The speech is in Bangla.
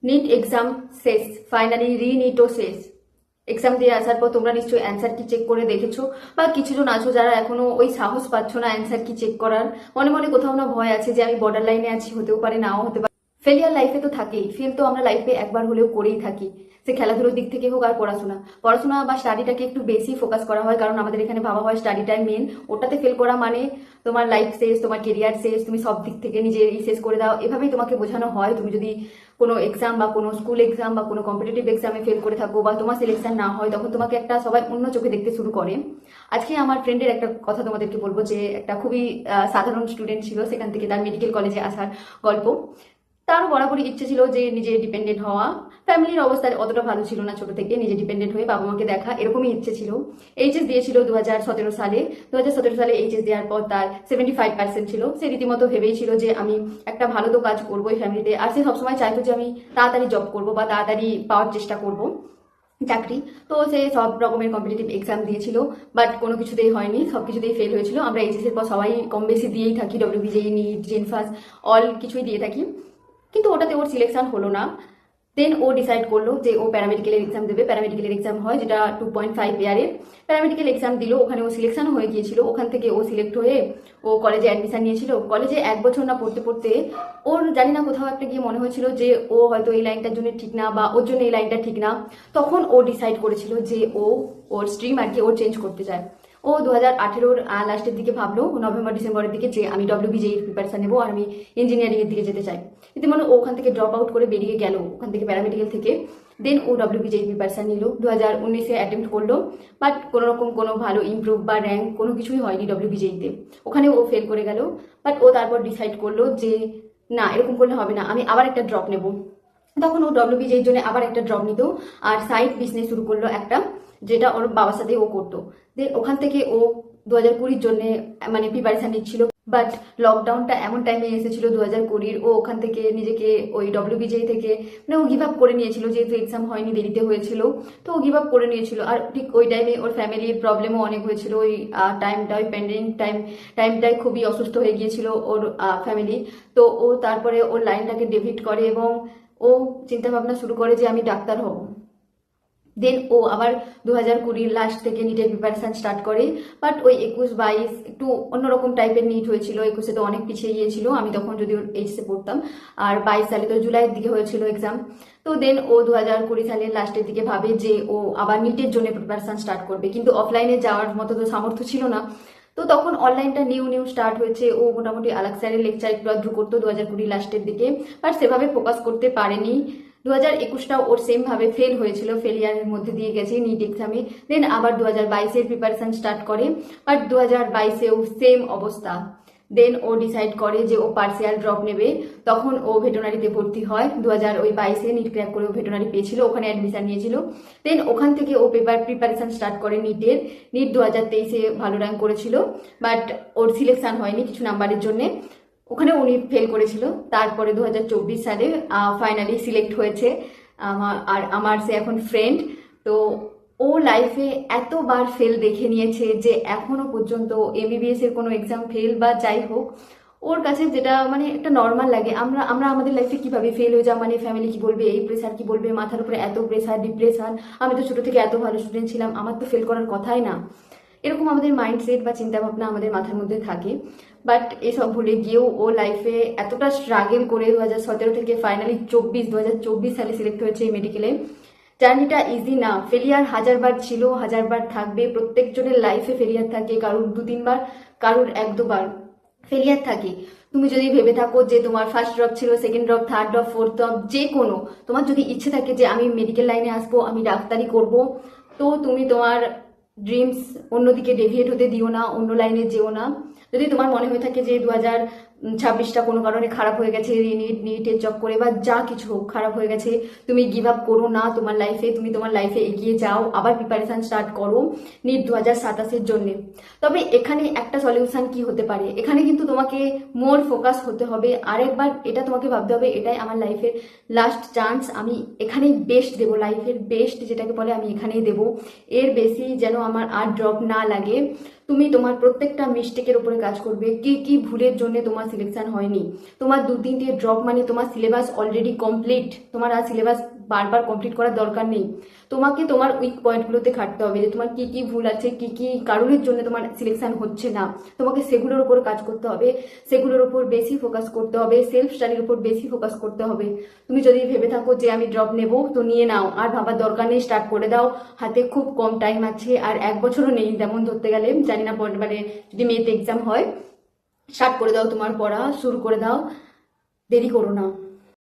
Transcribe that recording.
নিট এক্সাম শেষ, ফাইনালি রিনিটও শেষ। এক্সাম দিয়ে আসার পর তোমরা নিশ্চয়ই অ্যান্সার কি চেক করে দেখেছো, বা কিছুজন আছো যারা এখনো ওই সাহস পাচ্ছ না অ্যান্সার কি চেক করার। মনে মনে কোথাও না ভয় আছে যে আমি বর্ডার লাইনে আছি, হতেও পারে নাও হতে পারে। ফেলিয়ার লাইফে তো থাকেই, ফেল তো আমরা লাইফে একবার হলেও করেই থাকি। সে খেলাধুলোর দিক থেকে হোক আর পড়াশোনা পড়াশোনা বা স্টাডিটাকে একটু বেশি ফোকাস করা হয়, কারণ আমাদের এখানে ভাবা হয় স্টাডিটাই মেন। ওটাতে ফেল করা মানে তোমার লাইফ শেষ, তোমার কেরিয়ার শেষ, তুমি সব দিক থেকে নিজেরই শেষ করে দাও, এভাবেই তোমাকে বোঝানো হয়। তুমি যদি কোনো এক্সাম বা কোনো স্কুল এক্সাম বা কোনো কম্পিটিটিভ এক্সামে ফেল করে থাকো বা তোমার সিলেকশন না হয়, তখন তোমাকে একটা সবাই অন্য চোখে দেখতে শুরু করে। আজকে আমার ফ্রেন্ডের একটা কথা তোমাদেরকে বলবো, যে একটা খুবই সাধারণ স্টুডেন্ট ছিল, সেখান থেকে তার মেডিকেল কলেজে আসার গল্প। তার বরাবরই ইচ্ছে ছিল যে নিজে ডিপেন্ডেন্ট হওয়া। ফ্যামিলির অবস্থা অতটা ভালো ছিল না, ছোট থেকে নিজে ডিপেন্ডেন্ট হয়ে বাবা মাকে দেখা, এরকমই ইচ্ছে ছিল। এইচএস দিয়েছিল 2017 সালে। 2017 সালে এইচএস দেওয়ার পর তার 75% ছিল। সে রীতিমতো ভেবেই ছিল যে আমি একটা ভালো তো কাজ করবো এই ফ্যামিলিতে, আর সে সবসময় চাইতো যে আমি তাড়াতাড়ি জব করবো বা তাড়াতাড়ি পাওয়ার চেষ্টা করবো চাকরি। তো সে সব রকমের কম্পিটিটিভ এক্সাম দিয়েছিল, বাট কোনো কিছুতেই হয়নি, সব কিছুতেই ফেল হয়েছিল। আমরা এইচএস এর পর সবাই কম বেশি দিয়েই থাকি, ডব্লিউবিজেই, নিট, জেনফাস, অল কিছুই দিয়ে থাকি, কিন্তু ওটাতে ওর সিলেকশন হলো না। দেন ও ডিসাইড করলো যে ও প্যারামেডিক্যালের এক্সাম দেবে। প্যারামেডিক্যালের এক্সাম হয় যেটা 2.5 ইয়ারের। প্যারামেডিক্যাল এক্সাম দিল, ওখানে ও সিলেকশন হয়ে গিয়েছিল। ওখান থেকে ও সিলেক্ট হয়ে ও কলেজে অ্যাডমিশন নিয়েছিল। কলেজে 1 বছর না পড়তে পড়তে ওর জানি না কোথাও একটা গিয়ে মনে হয়েছিল যে ও হয়তো এই লাইনটার জন্য ঠিক না, বা ওর জন্য এই লাইনটা ঠিক না। তখন ও ডিসাইড করেছিল যে ও ওর স্ট্রিম আর কি ওর চেঞ্জ করতে চায়। ও 2018-র লাস্টের দিকে ভাবলো, নভেম্বর ডিসেম্বরের দিকে, যে আমি ডব্লিউবিজেইর প্রিপারেশন নেবো আর আমি ইঞ্জিনিয়ারিং এর দিকে যেতে চাই। কিন্তু মানে ও ওখান থেকে ড্রপ আউট করে বেরিয়ে গেল ওখান থেকে, প্যারামেডিক্যাল থেকে। দেন ও ডব্লিউবিজেই প্রিপারেশন নিল, 2019-এ অ্যাটেম্প্ট করলো, বাট কোনো রকম কোনো ভালো ইমপ্রুভ বা র্যাঙ্ক কোনো কিছুই হয়নি ডব্লিউবিজেইতে। ওখানে ও ফেল করে গেল। বাট ও তারপর ডিসাইড করলো যে না, এরকম করলে হবে না, আমি আবার একটা ড্রপ নেব। তখন ও ডব্লিউবিজের জন্য আবার একটা ড্রপ নিত, আর সাইড বিজনেস শুরু করলো একটা, যেটা ওর বাবার সাথে ও করতো। দেন ওখান থেকে ও 2020-র জন্য মানে প্রিপারেশন নিচ্ছিল। বাট লকডাউনটা এমন টাইমে এসেছিল 2020-র, ও ওখান থেকে নিজেকে ওই ডব্লিউবিজেই থেকে মানে ও গিভ আপ করে নিয়েছিল, যেহেতু এক্সাম হয়নি, দেরিতে হয়েছিল, তো ও গিভ আপ করে নিয়েছিল। আর ঠিক ওই টাইমে ওর ফ্যামিলির প্রবলেমও অনেক হয়েছিল, ওই টাইমটা, ওই প্যান্ডেমিক টাইমটায় খুবই অসুস্থ হয়ে গিয়েছিল ওর ফ্যামিলি। তো ও তারপরে ওর লাইনটাকে ডেভিট করে এবং ও চিন্তা ভাবনা শুরু করে যে আমি ডাক্তার হব। দেন ও আবার 2020 লাস্ট থেকে নিটের প্রিপারেশন স্টার্ট করে। বাট ওই 21-22 একটু অন্যরকম টাইপের নিট হয়েছিল। 21-এ তো অনেক পিছিয়ে গিয়েছিল, আমি তখন যদি এইচএসে পড়তাম। আর 22 সালে তো জুলাইয়ের দিকে হয়েছিল এক্সাম। তো দেন ও 2020 সালের লাস্টের দিকে ভাবে যে ও আবার নিটের জন্য প্রিপারেশন স্টার্ট করবে, কিন্তু অফলাইনে যাওয়ার মতো তো সামর্থ্য ছিল না। তো তখন অনলাইনটা নিউ নিউ স্টার্ট হয়েছে। ও মোটামুটি আলাক স্যারের লেকচার একটু আধটু করতো 2020 লাস্টের দিকে, বাট সেভাবে ফোকাস করতে পারেনি। 2021টা ওর সেম ভাবে ফেল হয়েছিল, ফেলিয়ারের মধ্যে দিয়ে গেছে নিট এক্সামে। দেন আবার 2022-এর প্রিপারেশন স্টার্ট করে, বাট 2022-এও সেম অবস্থা। দেন ও ডিসাইড করে যে ও পার্সিয়াল ড্রপ নেবে। তখন ও ভেটেরিনারিতে ভর্তি হয়। 2022-এ নিট ক্র্যাক করে ও ভেটেরিনারি পেয়েছিল, ওখানে অ্যাডমিশন নিয়েছিল। দেন ওখান থেকে ও প্রিপারেশন স্টার্ট করে নিটের। নিট 2023-এ ভালো র্যাঙ্ক করেছিল, বাট ওর সিলেকশন হয়নি কিছু নাম্বারের জন্য, ওখানে উনি ফেল করেছিল। তারপরে 2024 সালে ফাইনালি সিলেক্ট হয়েছে। আর আমার সে এখন ফ্রেন্ড। তো ও লাইফে এতবার ফেল দেখে নিয়েছে যে এখনো পর্যন্ত এমবিবিএস এর কোনো এক্সাম ফেল বা যাই হোক, ওর কাছে যেটা মানে একটা নর্মাল লাগে। আমরা আমরা আমাদের লাইফে কিভাবে ফেল হয়ে যাও মানে ফ্যামিলি কি বলবে, এই প্রেশার কি বলবে, মাথার উপরে এত প্রেশার, ডিপ্রেশন, আমি তো ছোট থেকে এত ভালো স্টুডেন্ট ছিলাম, আমার তো ফেল করার কথাই না, এরকম আমাদের মাইন্ডসেট বা চিন্তা ভাবনা আমাদের মাথার মধ্যে থাকে। বাট এসব ভুলে গিয়েও ও লাইফে এতটা স্ট্রাগল করে 2017 থেকে ফাইনালি 2024 সালে সিলেক্ট হয়েছে এই মেডিকেলে। জার্নিটা ইজি না, ফেলিয়ার হাজারবার ছিল, হাজারবার থাকবে। প্রত্যেকজনের লাইফে ফেলিয়ার থাকে, কারুর 2-3 বার, কারুর 1-2 বার ফেলিয়ার থাকে। তুমি যদি ভেবে থাকো যে তোমার ফার্স্ট ড্রপ ছিল, second drop, third drop, fourth drop, যে কোনো, তোমার যদি ইচ্ছে থাকে যে আমি মেডিকেল লাইনে আসবো, আমি ডাক্তারি করব, তো তুমি তোমার ড্রিমস অন্যদিকে ডেভিয়েট হতে দিও না, অন্য লাইনে যেও না। যদি তোমার মনে হয়ে থাকে যে 2026টা কোনো কারণে খারাপ হয়ে গেছে, নিটের চক্করে বা যা কিছু হোক খারাপ হয়ে গেছে, তুমি গিভ আপ করো না তোমার লাইফে, তুমি তোমার লাইফে এগিয়ে যাও, আবার প্রিপারেশন স্টার্ট করো নিট 2027-এর জন্য। তবে এখানে একটা সলিউশন কি হতে পারে, এখানে কিন্তু তোমাকে মোর ফোকাস হতে হবে। আরেকবার এটা তোমাকে ভাবতে হবে, এটাই আমার লাইফের লাস্ট চান্স, আমি এখানেই বেস্ট দেবো, লাইফের বেস্ট যেটাকে বলে আমি এখানেই দেবো, এর বেশি যেন আমার আর ড্রপ না লাগে। তুমি তোমার প্রত্যেকটা মিস্টেকের উপরে কাজ করবে, কি কি ভুলের জন্য তোমার সিলেকশন হয়নি। তোমার 2-3টে ড্রপ মানে তোমার সিলেবাস অলরেডি কমপ্লিট, তোমার আর সিলেবাস বারবার কমপ্লিট করার দরকার নেই। তোমাকে তোমার উইক পয়েন্টগুলোতে খাটতে হবে, যে তোমার কি কি ভুল আছে, কি কি কারণের জন্য তোমার সিলেকশন হচ্ছে না, তোমাকে সেগুলোর উপর কাজ করতে হবে, সেগুলোর উপর বেশি ফোকাস করতে হবে, সেলফ স্টাডির উপর বেশি ফোকাস করতে হবে। তুমি যদি ভেবে থাকো যে আমি ড্রপ নেব, তো নিয়ে নাও, আর ভাবার দরকার নেই, স্টার্ট করে দাও। হাতে খুব কম টাইম আছে, আর 1 বছরও নেই তেমন ধরতে গেলে, জানি না মানে যদি মেতে এক্সাম হয়। স্টার্ট করে দাও, তোমার পড়া শুরু করে দাও, দেরি করো না।